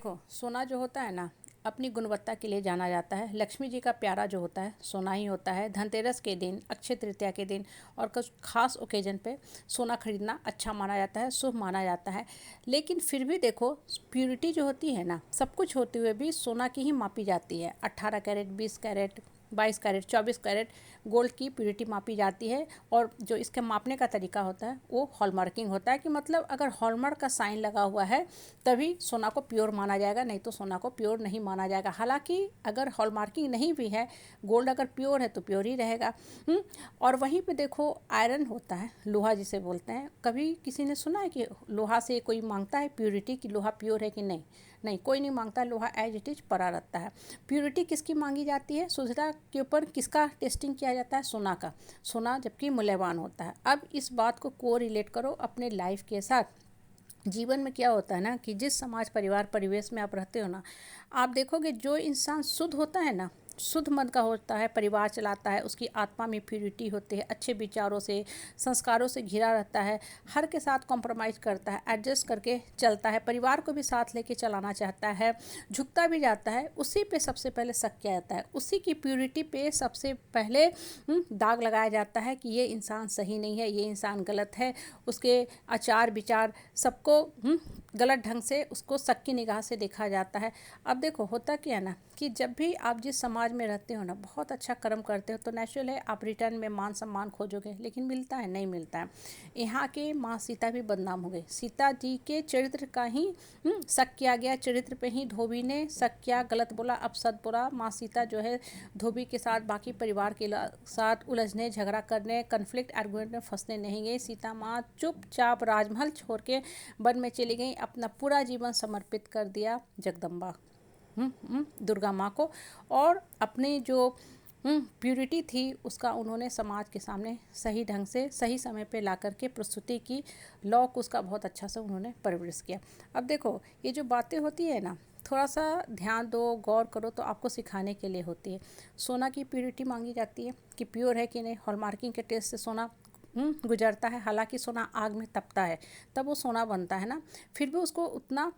देखो, सोना जो होता है ना, अपनी गुणवत्ता के लिए जाना जाता है। लक्ष्मी जी का प्यारा जो होता है सोना ही होता है। धनतेरस के दिन, अक्षय तृतीया के दिन और कुछ खास ओकेजन पे सोना खरीदना अच्छा माना जाता है, शुभ माना जाता है। लेकिन फिर भी देखो, प्योरिटी जो होती है ना, सब कुछ होते हुए भी सोना की ही मापी जाती है। 18 carat, 20 carat, 22 carat, 24 carat gold की प्योरिटी मापी जाती है। और जो इसके मापने का तरीका होता है वो हॉलमार्किंग होता है, कि मतलब अगर हॉलमार्क का साइन लगा हुआ है तभी सोना को प्योर माना जाएगा, नहीं तो सोना को प्योर नहीं माना जाएगा। हालांकि अगर हॉलमार्किंग नहीं भी है, गोल्ड अगर प्योर है तो प्योर ही रहेगा। और वहीं पे देखो, आयरन होता है, लोहा जिसे बोलते हैं। कभी किसी ने सुना है कि लोहा से कोई मांगता है प्योरिटी, कि लोहा प्योर है कि नहीं? नहीं, कोई नहीं मांगता। लोहा एज इट इज पड़ा रहता है। प्योरिटी किसकी मांगी जाती है? शुद्धता के ऊपर किसका टेस्टिंग किया जाता है? सोना का। सोना जबकि मूल्यवान होता है। अब इस बात को रिलेट करो अपने लाइफ के साथ। जीवन में क्या होता है ना, कि जिस समाज, परिवार, परिवेश में आप रहते हो ना, आप देखोगे जो इंसान शुद्ध होता है ना, शुद्ध मन का होता है, परिवार चलाता है, उसकी आत्मा में प्यूरिटी होती है, अच्छे विचारों से, संस्कारों से घिरा रहता है, हर के साथ कॉम्प्रोमाइज़ करता है, एडजस्ट करके चलता है, परिवार को भी साथ लेके चलाना चाहता है, झुकता भी जाता है, उसी पे सबसे पहले शक किया जाता है, उसी की प्यूरिटी पे सबसे पहले दाग लगाया जाता है कि ये इंसान सही नहीं है, ये इंसान गलत है। उसके आचार विचार सबको गलत ढंग से उसको शक की निगाह से देखा जाता है। अब देखो, होता क्या है ना, कि जब भी आप जिस समाज में रहते हो ना, बहुत अच्छा कर्म करते हो तो नेचुरल है आप रिटर्न में मान सम्मान खोजोगे, लेकिन मिलता है? नहीं मिलता है। यहाँ के माँ सीता भी बदनाम हो गई। सीता जी के चरित्र का ही शक किया गया, चरित्र पे ही धोबी ने शक किया, गलत बोला, अपशब्द बोला। माँ सीता जो है धोबी के साथ, बाकी परिवार के साथ उलझने, झगड़ा करने, कन्फ्लिक्ट आर्गुमेंट में फंसने नहीं गई। सीता माँ चुपचाप राजमहल छोड़ के वन में चली गई, अपना पूरा जीवन समर्पित कर दिया जगदम्बा दुर्गा माँ को। और अपनी जो प्यूरिटी थी उसका उन्होंने समाज के सामने सही ढंग से, सही समय पे ला करके प्रस्तुति की। लॉ को उसका बहुत अच्छा से उन्होंने परवरिश किया। अब देखो, ये जो बातें होती है ना, थोड़ा सा ध्यान दो, गौर करो, तो आपको सिखाने के लिए होती है। सोना की प्योरिटी मांगी जाती है कि प्योर है कि नहीं। हॉलमार्किंग के टेस्ट से सोना गुजरता है। हालांकि सोना आग में तपता है, तब वो सोना बनता है ना। फिर भी उसको उतना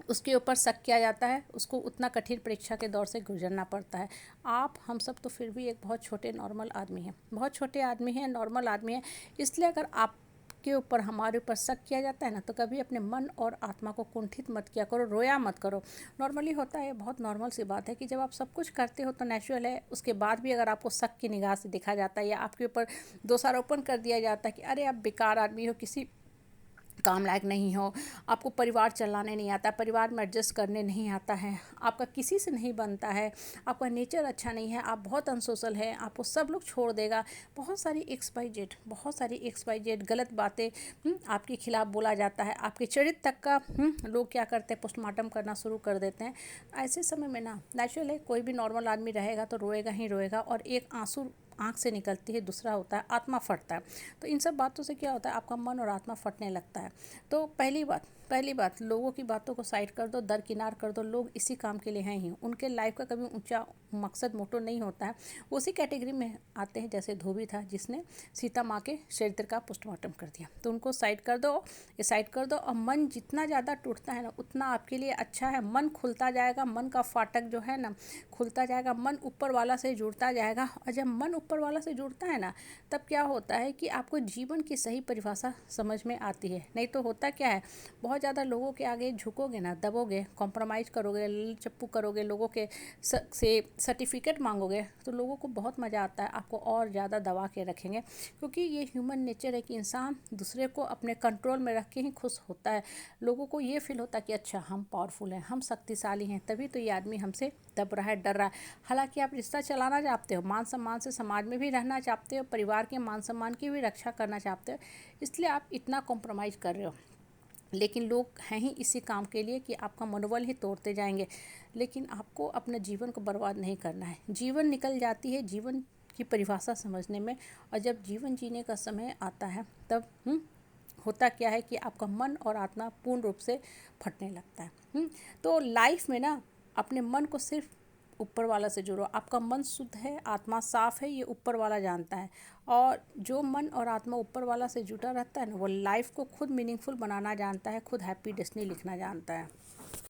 उसके ऊपर शक किया जाता है, उसको उतना कठिन परीक्षा के दौर से गुजरना पड़ता है। आप, हम सब तो फिर भी एक बहुत छोटे नॉर्मल आदमी हैं, बहुत छोटे आदमी हैं, नॉर्मल आदमी हैं। इसलिए अगर आप के ऊपर, हमारे ऊपर शक किया जाता है ना, तो कभी अपने मन और आत्मा को कुंठित मत किया करो, रोया मत करो। नॉर्मली होता है, बहुत नॉर्मल सी बात है कि जब आप सब कुछ करते हो तो नेचुरल है, उसके बाद भी अगर आपको शक की निगाह से देखा जाता है या आपके ऊपर दोषारोपण कर दिया जाता है कि अरे आप बेकार आदमी हो, किसी काम लायक नहीं हो, आपको परिवार चलाने नहीं आता, परिवार में एडजस्ट करने नहीं आता है, आपका किसी से नहीं बनता है, आपका नेचर अच्छा नहीं है, आप बहुत अनसोशल हैं, आपको सब लोग छोड़ देगा, बहुत सारी XYZ, बहुत सारी XYZ गलत बातें आपके खिलाफ बोला जाता है। आपके चरित्र तक का लोग क्या करते हैं, पोस्टमार्टम करना शुरू कर देते हैं। ऐसे समय में ना, नेचुरल है, कोई भी नॉर्मल आदमी रहेगा तो रोएगा ही रोएगा। और एक आंसू आँख से निकलती है, दूसरा होता है आत्मा फटता है। तो इन सब बातों से क्या होता है, आपका मन और आत्मा फटने लगता है। तो पहली बात, लोगों की बातों को साइड कर दो, दरकिनार कर दो। लोग इसी काम के लिए हैं ही, उनके लाइफ का कभी ऊंचा मकसद, मोटो नहीं होता है। उसी कैटेगरी में आते हैं जैसे धोबी था, जिसने सीता माँ के चरित्र का पोस्टमार्टम कर दिया। तो उनको साइड कर दो, ये साइड कर दो। और मन जितना ज़्यादा टूटता है ना, उतना आपके लिए अच्छा है। मन खुलता जाएगा, मन का फाटक जो है ना खुलता जाएगा, मन ऊपर वाला से जुड़ता जाएगा। और जब मन ऊपर वाला से जुड़ता है ना, तब क्या होता है कि आपको जीवन की सही परिभाषा समझ में आती है। नहीं तो होता क्या है, बहुत ज़्यादा लोगों के आगे झुकोगे ना, दबोगे, कॉम्प्रोमाइज़ करोगे, चप्पू करोगे, लोगों के से सर्टिफिकेट मांगोगे, तो लोगों को बहुत मज़ा आता है, आपको और ज़्यादा दबा के रखेंगे। क्योंकि ये ह्यूमन नेचर है कि इंसान दूसरे को अपने कंट्रोल में रख के ही खुश होता है। लोगों को ये फील होता है कि अच्छा, हम पावरफुल हैं, हम शक्तिशाली हैं, तभी तो ये आदमी हमसे दब रहा है, डर रहा है। हालांकि आप रिश्ता चलाना चाहते हो, मान सम्मान से समाज में भी रहना चाहते हो, परिवार के मान सम्मान की भी रक्षा करना चाहते हो, इसलिए आप इतना कॉम्प्रोमाइज़ कर रहे हो। लेकिन लोग हैं ही इसी काम के लिए कि आपका मनोबल ही तोड़ते जाएंगे। लेकिन आपको अपने जीवन को बर्बाद नहीं करना है। जीवन निकल जाती है जीवन की परिभाषा समझने में, और जब जीवन जीने का समय आता है तब होता क्या है कि आपका मन और आत्मा पूर्ण रूप से फटने लगता है। तो लाइफ में ना, अपने मन को सिर्फ ऊपर वाला से जुड़ो। आपका मन शुद्ध है, आत्मा साफ है, ये ऊपर वाला जानता है। और जो मन और आत्मा ऊपर वाला से जुड़ा रहता है ना, वो लाइफ को खुद मीनिंगफुल बनाना जानता है, खुद हैप्पी डेस्टिनी लिखना जानता है।